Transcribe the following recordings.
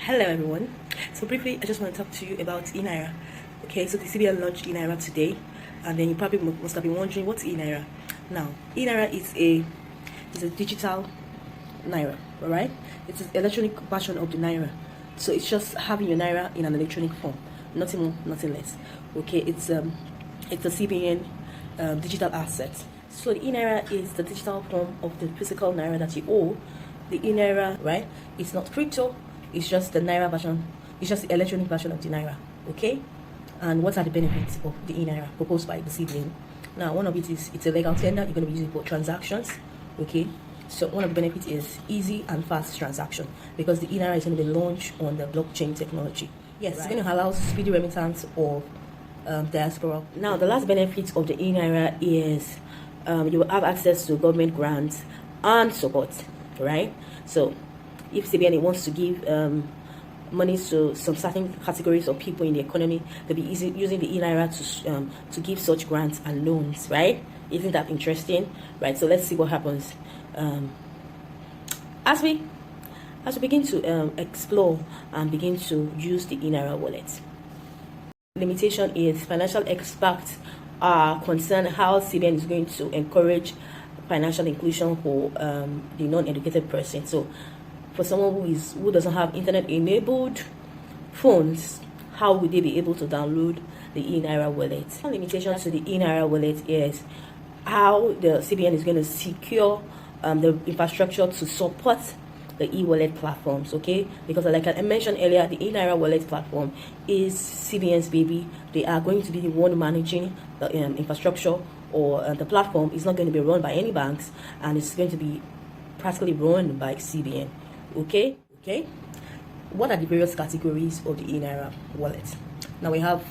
Hello everyone. So briefly, I just want to talk to you about E-Naira. Okay, so the CBN launched E-Naira today, and then you probably must have been wondering what's E-Naira. Now, E-Naira is a digital naira, all right? It's an electronic version of the naira. So it's just having your naira in an electronic form, nothing more, nothing less. Okay, it's a CBN digital asset. So the E-Naira is the digital form of the physical naira that you owe. The E-Naira, right? It's not crypto. It's just the naira version. It's just the electronic version of the naira. Okay. And what are the benefits of the E-Naira proposed by the CBN? Now, one of it is it's a legal tender. You're going to be using it for transactions. Okay. So one of the benefits is easy and fast transaction because the E-Naira is going to be launched on the blockchain technology. Yes, right. It's going to allow speedy remittance of diaspora. Now, the last benefit of the E-Naira is you will have access to government grants and support, right? So if CBN wants to give money to some certain categories of people in the economy, they'll be using the E-Naira to give such grants and loans, right? Isn't that interesting? Right, so let's see what happens as we begin to explore and begin to use the E-Naira wallet. Limitation is financial experts are concerned how CBN is going to encourage financial inclusion for the non-educated person. So for someone who doesn't have internet-enabled phones, how would they be able to download the E-Naira wallet? One limitation to the E-Naira wallet is how the CBN is going to secure the infrastructure to support the e-wallet platforms, okay? Because like I mentioned earlier, the E-Naira wallet platform is CBN's baby. They are going to be the one managing the infrastructure, or the platform is not going to be run by any banks, and it's going to be practically run by CBN. Okay. What are the various categories of the E-Naira wallet? Now we have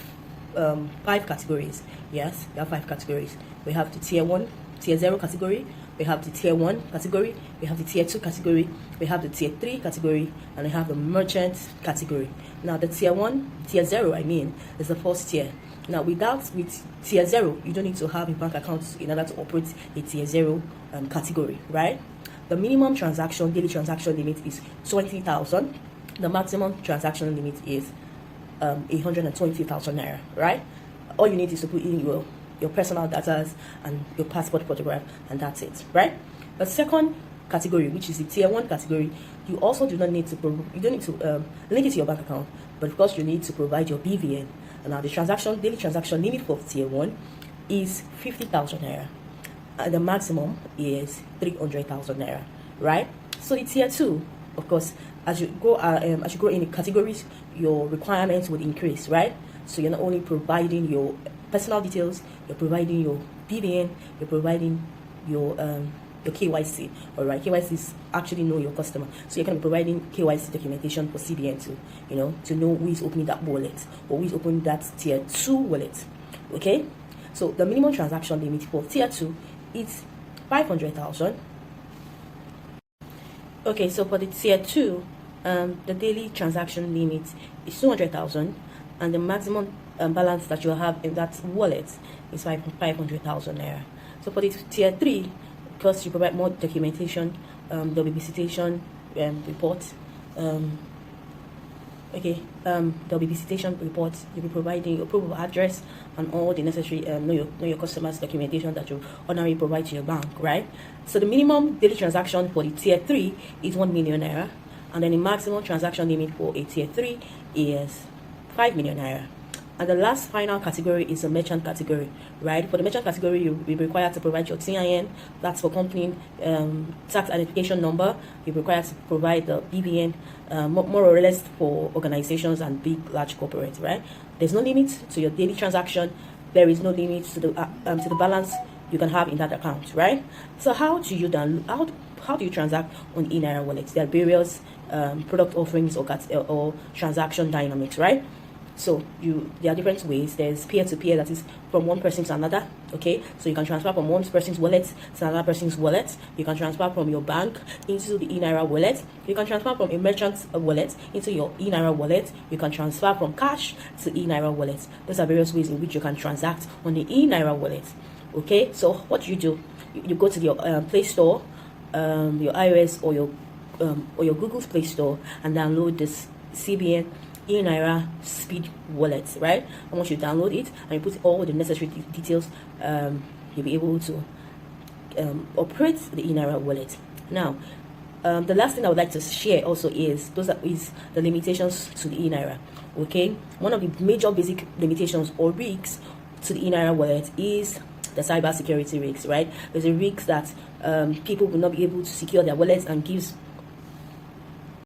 5 categories. Yes, we have 5 categories. We have the tier 1, tier 0 category. We have the tier 1 category. We have the tier 2 category. We have the tier 3 category, and we have the merchant category. Now the tier 0, is the first tier. Now with tier 0, you don't need to have a bank account in order to operate a tier 0 category, right? The minimum daily transaction limit is 20,000. The maximum transaction limit is 120,000 naira, right? All you need is to put in your personal data and your passport photograph, and that's it, right? The second category, which is the tier 1 category, you also do not need to link it to your bank account, but of course you need to provide your BVN. And now the daily transaction limit for tier 1 is 50,000 naira. And the maximum is 300,000 naira, right? So the tier 2, of course, as you grow in the categories, your requirements would increase, right? So you're not only providing your personal details, you're providing your BVN, you're providing your KYC. All right, KYC is actually know your customer, so you're going to be providing KYC documentation for CBN to know who is opening that wallet or who is opening that tier 2 wallet. Okay, so the minimum transaction limit for tier 2 is 500,000. Okay, so for the tier 2, the daily transaction limit is 200,000, and the maximum balance that you'll have in that wallet is 500,000 naira. So for the tier 3, because you provide more documentation, there'll be visitation report. There'll be visitation reports. You'll be providing your proof of address and all the necessary know your customers documentation that you ordinarily provide to your bank, right? So the minimum daily transaction for the tier 3 is 1 million naira, and then the maximum transaction limit for a tier 3 is 5 million naira. And the last final category is the merchant category, right? For the merchant category, you'll be required to provide your TIN, that's for company tax identification number. You're required to provide the BVN, more or less for organizations and large corporates, right? There's no limit to your daily transaction. There is no limit to the balance you can have in that account, right? So how do you transact on E-Naira wallets? There are various product offerings or transaction dynamics, right? So there are different ways. There's peer-to-peer, that is from one person to another. Okay, so you can transfer from one person's wallet to another person's wallet. You can transfer from your bank into the E-Naira wallet. You can transfer from a merchant's wallet into your E-Naira wallet. You can transfer from cash to E-Naira wallet. Those are various ways in which you can transact on the E-Naira wallet. Okay, so what do? You go to your Play Store, your iOS or your Google's Play Store, and download this CBN E-Naira speed wallet, right? And once you download it and you put all the necessary details, you'll be able to operate the E-Naira wallet. Now, the last thing I would like to share also is the limitations to the E-Naira. Okay, one of the major basic limitations or risks to the E-Naira wallet is the cyber security risks, right? There's a risk that people will not be able to secure their wallets and gives